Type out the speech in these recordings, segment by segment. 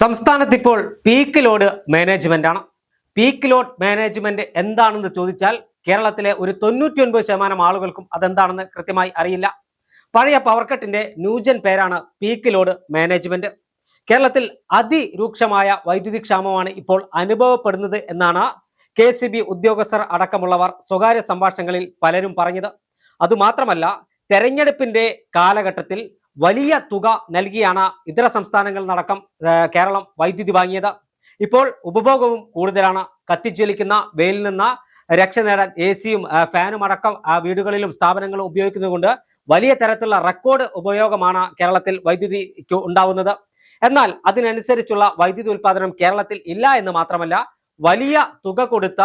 സംസ്ഥാനത്ത് ഇപ്പോൾ peak load management ആണ്. പീക്ക് ലോഡ് മാനേജ്മെന്റ് എന്താണെന്ന് ചോദിച്ചാൽ കേരളത്തിലെ ഒരു 99% ആളുകൾക്കും അതെന്താണെന്ന് കൃത്യമായി അറിയില്ല. പഴയ പവർ കട്ടിന്റെ ന്യൂജൻ പേരാണ് പീക്ക് ലോഡ് മാനേജ്മെന്റ്. കേരളത്തിൽ അതിരൂക്ഷമായ വൈദ്യുതി ക്ഷാമമാണ് ഇപ്പോൾ അനുഭവപ്പെടുന്നത് എന്നാണ് KCB ഉദ്യോഗസ്ഥർ അടക്കമുള്ളവർ സ്വകാര്യ സംഭാഷണങ്ങളിൽ പലരും പറഞ്ഞത്. അതുമാത്രമല്ല, തെരഞ്ഞെടുപ്പിന്റെ കാലഘട്ടത്തിൽ വലിയ തുക നൽകിയാണ് ഇതര സംസ്ഥാനങ്ങളിൽ നടക്കം കേരളം വൈദ്യുതി വാങ്ങിയത്. ഇപ്പോൾ ഉപഭോഗവും കൂടുതലാണ്. കത്തിജ്വലിക്കുന്ന വെയിലിൽ നിന്ന് രക്ഷ നേടാൻ AC-യും ഫാനും അടക്കം വീടുകളിലും സ്ഥാപനങ്ങളും ഉപയോഗിക്കുന്നത് കൊണ്ട് വലിയ തരത്തിലുള്ള റെക്കോർഡ് ഉപയോഗമാണ് കേരളത്തിൽ വൈദ്യുതിക്ക് ഉണ്ടാവുന്നത്. എന്നാൽ അതിനനുസരിച്ചുള്ള വൈദ്യുതി ഉൽപാദനം കേരളത്തിൽ ഇല്ല എന്ന് മാത്രമല്ല, വലിയ തുക കൊടുത്ത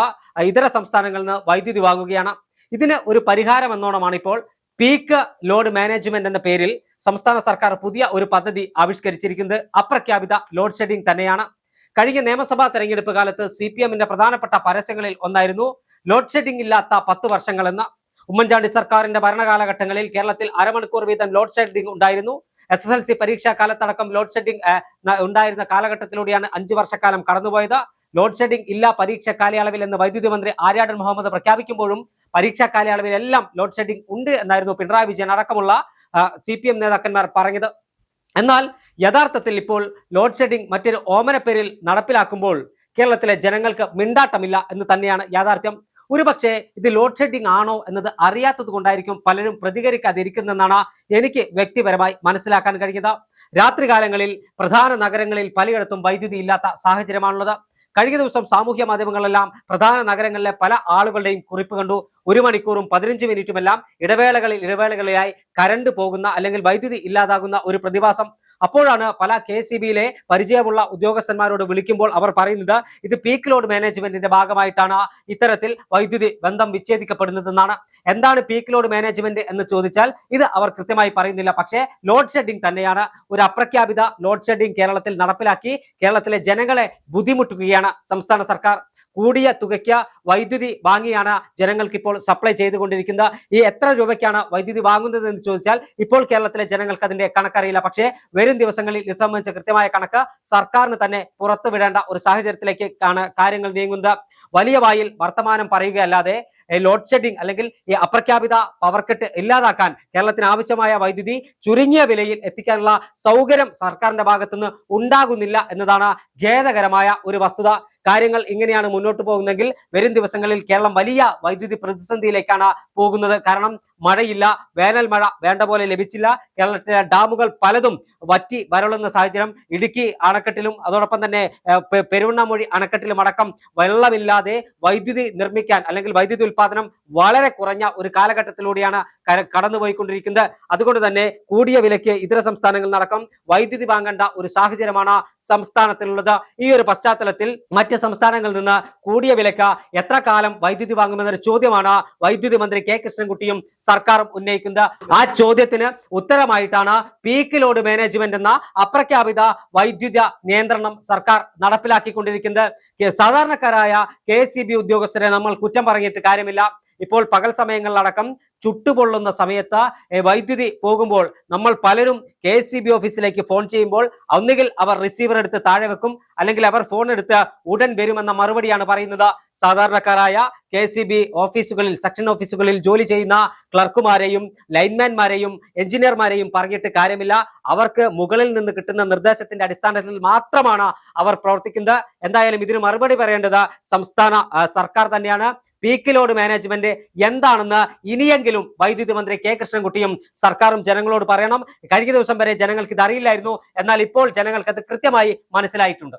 ഇതര സംസ്ഥാനങ്ങളിൽ നിന്ന് വൈദ്യുതി വാങ്ങുകയാണ്. ഇതിന് ഒരു പരിഹാരം എന്നോണമാണ് ഇപ്പോൾ പീക്ക് ലോഡ് മാനേജ്മെന്റ് എന്ന പേരിൽ സംസ്ഥാന സർക്കാർ പുതിയ ഒരു പദ്ധതി ആവിഷ്കരിച്ചിരിക്കുന്നത്. അപ്രഖ്യാപിത ലോഡ് ഷെഡിംഗ് തന്നെയാണ്. കഴിഞ്ഞ നിയമസഭാ തെരഞ്ഞെടുപ്പ് കാലത്ത് CPM-ന്റെ പ്രധാനപ്പെട്ട പരസ്യങ്ങളിൽ ഒന്നായിരുന്നു ലോഡ് ഷെഡിംഗ് ഇല്ലാത്ത 10 വർഷങ്ങളെന്ന്. ഉമ്മൻചാണ്ടി സർക്കാരിന്റെ ഭരണകാലഘട്ടങ്ങളിൽ കേരളത്തിൽ അരമണിക്കൂർ വീതം ലോഡ് ഷെഡിംഗ് ഉണ്ടായിരുന്നു. SSLC പരീക്ഷാ കാലത്തടക്കം ലോഡ് ഷെഡിംഗ് ഉണ്ടായിരുന്ന കാലഘട്ടത്തിലൂടെയാണ് 5 വർഷക്കാലം കടന്നുപോയത്. ലോഡ് ഷെഡിംഗ് ഇല്ല പരീക്ഷ കാലയളവിൽ എന്ന് വൈദ്യുതി മന്ത്രി ആര്യാടൻ മുഹമ്മദ് പ്രഖ്യാപിക്കുമ്പോഴും പരീക്ഷാ കാലയളവിലെല്ലാം ലോഡ് ഷെഡിംഗ് ഉണ്ട് എന്നായിരുന്നു പിണറായി വിജയൻ അടക്കമുള്ള CPM നേതാക്കന്മാർ പറഞ്ഞത്. എന്നാൽ യഥാർത്ഥത്തിൽ ഇപ്പോൾ ലോഡ് ഷെഡിംഗ് മറ്റൊരു ഓമനപ്പേരിൽ നടപ്പിലാക്കുമ്പോൾ കേരളത്തിലെ ജനങ്ങൾക്ക് മിണ്ടാട്ടമില്ല എന്ന് തന്നെയാണ് യാഥാർത്ഥ്യം. ഒരുപക്ഷെ ഇത് ലോഡ് ഷെഡിംഗ് ആണോ എന്നത് അറിയാത്തത് കൊണ്ടായിരിക്കും പലരും പ്രതികരിക്കാതിരിക്കുന്നതെന്നാണ് എനിക്ക് വ്യക്തിപരമായി മനസ്സിലാക്കാൻ കഴിഞ്ഞത്. രാത്രികാലങ്ങളിൽ പ്രധാന നഗരങ്ങളിൽ പലയിടത്തും വൈദ്യുതി ഇല്ലാത്ത സാഹചര്യമാണുള്ളത്. കഴിഞ്ഞ ദിവസം സാമൂഹ്യ മാധ്യമങ്ങളിലെല്ലാം പ്രധാന നഗരങ്ങളിലെ പല ആളുകളുടെയും കുറിപ്പ് കണ്ടു. 1 മണിക്കൂറും 15 മിനിറ്റുമെല്ലാം ഇടവേളകളിലായി കരണ്ട് പോകുന്ന അല്ലെങ്കിൽ വൈദ്യുതി ഇല്ലാതാകുന്ന ഒരു പ്രതിഭാസം. അപ്പോഴാണ് പല KCB-യിലെ പരിചയമുള്ള ഉദ്യോഗസ്ഥന്മാരോട് വിളിക്കുമ്പോൾ അവർ പറയുന്നത് ഇത് പീക്ക് ലോഡ് മാനേജ്മെന്റിന്റെ ഭാഗമായിട്ടാണ് ഇത്തരത്തിൽ വൈദ്യുതി ബന്ധം വിച്ഛേദിക്കപ്പെടുന്നതെന്നാണ്. എന്താണ് പീക്ക് ലോഡ് മാനേജ്മെന്റ് എന്ന് ചോദിച്ചാൽ ഇത് അവർ കൃത്യമായി പറയുന്നില്ല. പക്ഷേ ലോഡ് ഷെഡിംഗ് തന്നെയാണ്. ഒരു അപ്രഖ്യാപിത ലോഡ് ഷെഡിംഗ് കേരളത്തിൽ നടപ്പിലാക്കി കേരളത്തിലെ ജനങ്ങളെ ബുദ്ധിമുട്ടുകയാണ് സംസ്ഥാന സർക്കാർ. കൂടിയ തുകയ്ക്ക് വൈദ്യുതി വാങ്ങിയാണ് ജനങ്ങൾക്ക് ഇപ്പോൾ സപ്ലൈ ചെയ്തുകൊണ്ടിരിക്കുന്നത്. ഈ എത്ര രൂപയ്ക്കാണ് വൈദ്യുതി വാങ്ങുന്നത് എന്ന് ചോദിച്ചാൽ ഇപ്പോൾ കേരളത്തിലെ ജനങ്ങൾക്ക് അതിന്റെ കണക്കറിയില്ല. പക്ഷേ വരും ദിവസങ്ങളിൽ ഇത് സംബന്ധിച്ച കൃത്യമായ കണക്ക് സർക്കാരിന് തന്നെ പുറത്തുവിടേണ്ട ഒരു സാഹചര്യത്തിലേക്ക് കാര്യങ്ങൾ നീങ്ങുന്നത്. വലിയ വായിൽ വർത്തമാനം പറയുകയല്ലാതെ ലോഡ് ഷെഡിംഗ് അല്ലെങ്കിൽ ഈ അപ്രഖ്യാപിത പവർ കട്ട് ഇല്ലാതാക്കാൻ കേരളത്തിന് ആവശ്യമായ വൈദ്യുതി ചുരുങ്ങിയ വിലയിൽ എത്തിക്കാനുള്ള സൗകര്യം സർക്കാരിന്റെ ഭാഗത്തുനിന്ന് ഉണ്ടാകുന്നില്ല എന്നതാണ് ഖേദകരമായ ഒരു വസ്തുത. കാര്യങ്ങൾ ഇങ്ങനെയാണ് മുന്നോട്ട് പോകുന്നതെങ്കിൽ വരും ദിവസങ്ങളിൽ കേരളം വലിയ വൈദ്യുതി പ്രതിസന്ധിയിലേക്കാണ് പോകുന്നത്. കാരണം മഴയില്ല, വേനൽ മഴ വേണ്ട പോലെ ലഭിച്ചില്ല. കേരളത്തിലെ ഡാമുകൾ പലതും വറ്റി വരളുന്ന സാഹചര്യം. ഇടുക്കി അണക്കെട്ടിലും അതോടൊപ്പം തന്നെ പെരുവണ്ണാമൊഴി അണക്കെട്ടിലും അടക്കം വെള്ളമില്ലാതെ വൈദ്യുതി നിർമ്മിക്കാൻ അല്ലെങ്കിൽ വൈദ്യുതി ഉൽപാദനം വളരെ കുറഞ്ഞ ഒരു കാലഘട്ടത്തിലൂടെയാണ് കടന്നുപോയിക്കൊണ്ടിരിക്കുന്നത്. അതുകൊണ്ട് തന്നെ കൂടിയ വിലയ്ക്ക് ഇതര സംസ്ഥാനങ്ങളിൽ അടക്കം വൈദ്യുതി വാങ്ങേണ്ട ഒരു സാഹചര്യമാണ് സംസ്ഥാനത്തിലുള്ളത്. ഈ ഒരു പശ്ചാത്തലത്തിൽ മറ്റ് സംസ്ഥാനങ്ങളിൽ നിന്ന് കൂടിയ വിലക്ക് എത്ര കാലം വൈദ്യുതി വാങ്ങുമെന്നൊരു ചോദ്യമാണ് വൈദ്യുതി മന്ത്രി K കൃഷ്ണൻകുട്ടിയും സർക്കാരും ഉന്നയിക്കുന്നത്. ആ ചോദ്യത്തിന് ഉത്തരമായിട്ടാണ് പീക്ക് ലോഡ് മാനേജ്മെന്റ് എന്ന അപ്രഖ്യാപിത വൈദ്യുത നിയന്ത്രണം സർക്കാർ നടപ്പിലാക്കിക്കൊണ്ടിരിക്കുന്നത്. സാധാരണക്കാരായ KCB ഉദ്യോഗസ്ഥരെ നമ്മൾ കുറ്റം പറഞ്ഞിട്ട് കാര്യമില്ല. ഇപ്പോൾ പകൽ സമയങ്ങളിലടക്കം ചുട്ടുപൊള്ളുന്ന സമയത്ത് വൈദ്യുതി പോകുമ്പോൾ നമ്മൾ പലരും KCB ഓഫീസിലേക്ക് ഫോൺ ചെയ്യുമ്പോൾ ഒന്നുകിൽ അവർ റിസീവർ എടുത്ത് താഴെ വെക്കും, അല്ലെങ്കിൽ അവർ ഫോൺ എടുത്ത് ഉടൻ വരുമെന്ന മറുപടിയാണ് പറയുന്നത്. സാധാരണക്കാരായ KCB ഓഫീസുകളിൽ സെക്ഷൻ ഓഫീസുകളിൽ ജോലി ചെയ്യുന്ന ക്ലർക്കുമാരെയും ലൈൻമാൻമാരെയും എഞ്ചിനീയർമാരെയും പറഞ്ഞിട്ട് കാര്യമില്ല. അവർക്ക് മുകളിൽ നിന്ന് കിട്ടുന്ന നിർദ്ദേശത്തിന്റെ അടിസ്ഥാനത്തിൽ മാത്രമാണ് അവർ പ്രവർത്തിക്കുന്നത്. എന്തായാലും ഇതിന് മറുപടി പറയേണ്ടത് സംസ്ഥാന സർക്കാർ തന്നെയാണ്. പീക്ക് ലോഡ് മാനേജ്മെന്റ് എന്താണെന്ന് ഇനിയെങ്കിലും വൈദ്യുതി മന്ത്രി K കൃഷ്ണൻകുട്ടിയും സർക്കാരും ജനങ്ങളോട് പറയണം. കഴിഞ്ഞ ദിവസം വരെ ജനങ്ങൾക്ക് ഇത് അറിയില്ലായിരുന്നു. എന്നാൽ ഇപ്പോൾ ജനങ്ങൾക്ക് അത് കൃത്യമായി മനസ്സിലായിട്ടുണ്ട്.